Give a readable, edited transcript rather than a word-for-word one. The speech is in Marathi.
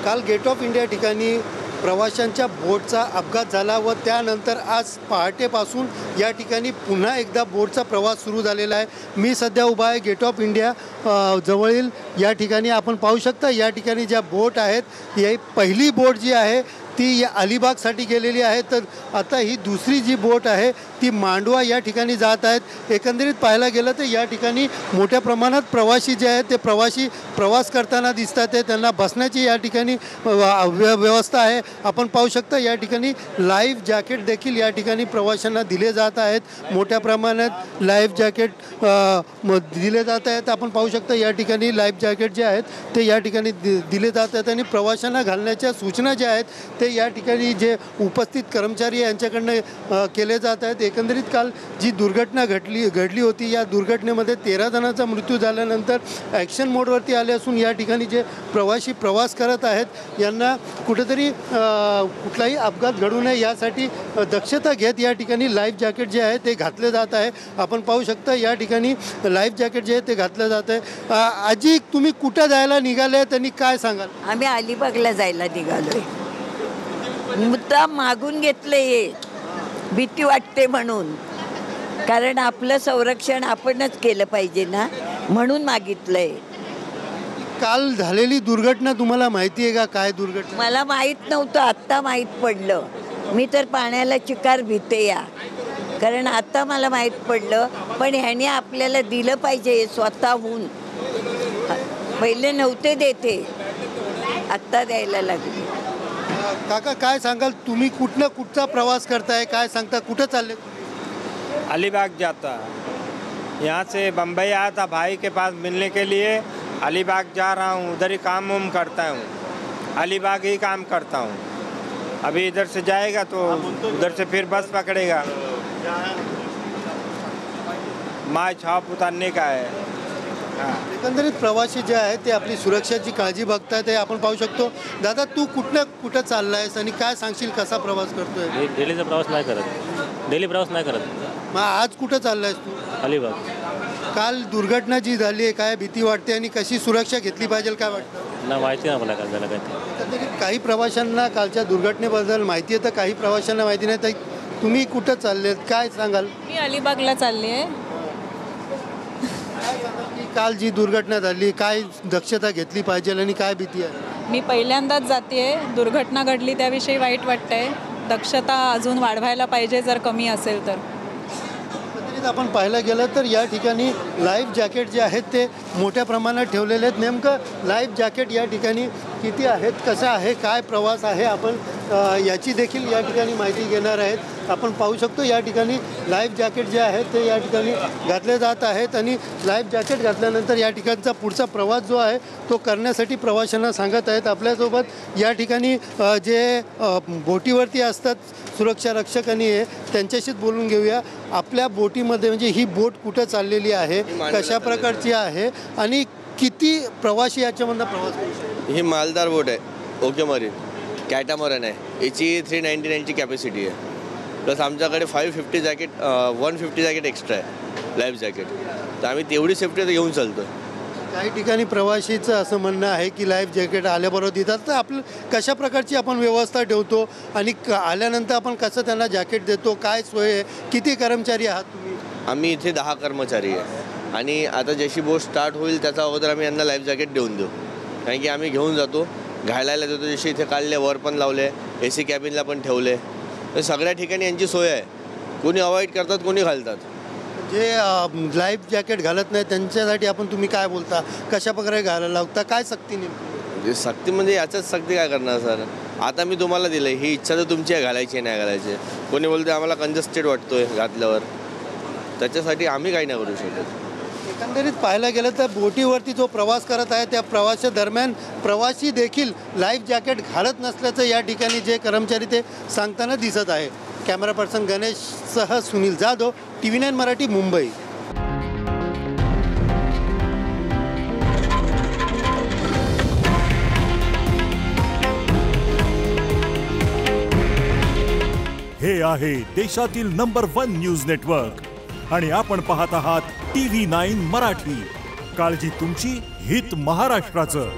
काल गेट ऑफ इंडिया ठिकाणी प्रवाशांच्या बोटचा अपघात झाला व त्यानंतर आज पहाटेपासून या ठिकाणी पुन्हा एकदा बोटचा प्रवास सुरू झालेला आहे। मी सध्या उभा आहे गेट ऑफ इंडिया जवळील या ठिकाणी। आपण पाहू शकता या ठिकाणी ज्या बोट आहेत ही पहिली बोट जी आहे ती अलिबागसाठी गेलेली आहे, तर आता ही दुसरी जी बोट आहे ती मांडवा या ठिकाणी जात आहेत। एकंदरीत पाहायला गेलं तर या ठिकाणी मोठ्या प्रमाणात प्रवासी जे आहेत ते प्रवास करताना दिसतात आहे। त्यांना बसण्याची या ठिकाणी व्यवस्था आहे। आपण पाहू शकता या ठिकाणी लाईफ जॅकेट देखील या ठिकाणी प्रवाशांना दिले जात आहेत। मोठ्या प्रमाणात लाईफ जॅकेट दिले जात आहेत। आपण पाहू शकता या ठिकाणी लाईफ जॅकेट जे आहेत ते या ठिकाणी दिले जात आहेत आणि प्रवाशांना घालण्याच्या सूचना ज्या आहेत ते या ठिकाणी जे उपस्थित कर्मचारी यांच्याकडनं केले जात आहेत। एकंदरीत काल जी दुर्घटना घडली होती या दुर्घटनेमध्ये 13 जणांचा मृत्यू झाल्यानंतर ॲक्शन मोडवरती आले असून या ठिकाणी जे प्रवासी प्रवास करत आहेत यांना कुठेतरी कुठलाही अपघात घडू नये यासाठी दक्षता घेत या ठिकाणी लाईफ जॅकेट जे आहे ते घातले जात आहे। आपण पाहू शकता या ठिकाणी लाईफ जॅकेट जे आहे ते घातलं जात आहे। आजी तुम्ही कुठं जायला निघाले त्यांनी काय सांगाल? आम्ही अलिबागला जायला निघालोय। मुद्दा मागून घेतले भीती वाटते म्हणून, कारण आपलं संरक्षण आपणच केलं पाहिजे ना, म्हणून मागितलंय। काल झालेली दुर्घटना तुम्हाला माहिती आहे का? काय दुर्घटना? मला माहीत नव्हतं, आत्ता माहीत पडलं। मी तर पाण्याला चिकार भीते या, कारण आता मला माहीत पडलं। पण ह्याने आपल्याला दिलं पाहिजे स्वतःहून, पहिले नव्हते देते आत्ता द्यायला लागले। काका काय सांगाल? तुम्ही कुठचा प्रवास करताय, काय सांगता, कुठं चालले? अलीबाग जाता, यहाँ से बम्बई आया था भाई के पास मिलने के लिए। अलीबाग जा रहा हूँ, उधर ही काम वाम करता हूँ, अलीबाग ही काम करता हूँ। अभी इधर से जाएगा तो उधर से फिर बस पकड़ेगा। माय छाप उतारने का है। एकंदरीत प्रवासी जे आहेत ते आपली सुरक्षेची काळजी बघतात आहे। आपण पाहू शकतो। दादा तू कुठं चाललायस आणि काय सांगशील, कसा प्रवास करतोय? डेलीचा प्रवास नाही करत, डेली प्रवास नाही करत। मग आज कुठं चाललायस तू? अलिबाग। काल दुर्घटना जी झाली आहे काय भीती वाटते आणि कशी सुरक्षा घेतली पाहिजे काय वाटतं? ना माहिती नाही मला काय झालं काय। काही प्रवाशांना कालच्या दुर्घटनेबद्दल माहिती आहे तर काही प्रवाशांना माहिती नाही, तर तुम्ही कुठं चाललेत काय सांगाल? मी अलिबागला चालली आहे। काल जी दुर्घटना झाली काय दक्षता घेतली पाहिजे आणि काय भीती आहे? मी पहिल्यांदाच जाते, दुर्घटना घडली त्याविषयी वाईट वाटतंय। दक्षता अजून वाढवायला पाहिजे जर कमी असेल तर। आपण पाहायला गेलं तर या ठिकाणी लाईफ जॅकेट जे आहेत ते मोठ्या प्रमाणात ठेवलेले आहेत। नेमकं लाईफ जॅकेट या ठिकाणी किती आहेत, कसं आहे, काय प्रवास आहे, आपण याची देखील या ठिकाणी माहिती घेणार आहेत। आपण पाहू शकतो या ठिकाणी लाईफ जॅकेट जे आहेत ते या ठिकाणी घातले जात आहेत आणि लाईफ जॅकेट घातल्यानंतर या ठिकाणचा पुढचा प्रवास जो आहे तो करण्यासाठी प्रवाशांना सांगत आहेत। आपल्यासोबत या ठिकाणी जे बोटीवरती असतात सुरक्षा रक्षक आणि त्यांच्याशीच बोलून घेऊया। आपल्या बोटीमध्ये म्हणजे ही बोट कुठं चाललेली आहे, कशा प्रकारची आहे आणि किती प्रवासी याच्यामधून प्रवास करू शकतात? ही मालदार बोट आहे, ओके मरीन कॅटामरन आहे। याची 399ची कॅपॅसिटी आहे, प्लस आमच्याकडे 550 जॅकेट 150 जॅकेट एक्स्ट्रा आहे लाईफ जॅकेट, तर आम्ही तेवढी सेफ्टी तर घेऊन चालतो। काही ठिकाणी प्रवाशीचं असं म्हणणं आहे की लाईफ जॅकेट आल्याबरोबर देतात, तर आपलं कशा प्रकारची आपण व्यवस्था ठेवतो आणि आल्यानंतर आपण कसं त्यांना जॅकेट देतो, काय सोय आहे, किती कर्मचारी आहात तुम्ही? आम्ही इथे 10 कर्मचारी आहे आणि आता जशी बोट स्टार्ट होईल त्याचा अगोदर आम्ही यांना लाईफ जॅकेट देऊन देऊ, कारण की आम्ही घेऊन जातो, घालायला देतो। जशी इथे काढले वर पण लावले, AC कॅबिनला पण ठेवले, तर सगळ्या ठिकाणी यांची सोय आहे। कोणी अवॉइड करतात, कोणी घालतात। जे लाईफ जॅकेट घालत नाही त्यांच्यासाठी आपण तुम्ही काय बोलता, कशा प्रकारे घालायला लागता, काय सक्ती नेमकी? सक्ती म्हणजे याच्याच सक्ती काय करणार सर? आता मी तुम्हाला दिलं, ही इच्छा तर तुमची आहे घालायची नाही घालायची। कोणी बोलते आम्हाला कंजस्टेड वाटतोय घातल्यावर, त्याच्यासाठी आम्ही काही नाही करू शकत। एकंदरीत पाहायला गेलं तर बोटीवरती जो प्रवास करत आहे त्या प्रवासादरम्यान प्रवासी देखील लाईफ जॅकेट घालत नसल्याचं या ठिकाणी जे कर्मचारी ते सांगताना दिसत आहे। कॅमेरा पर्सन गणेशसह सुनील जाधव, TV9 मराठी, मुंबई। हे आहे देशातील नंबर 1 न्यूज नेटवर्क आणि आपण पाहत आहात TV9 मराठी। काळजी तुमची, हित महाराष्ट्राचं।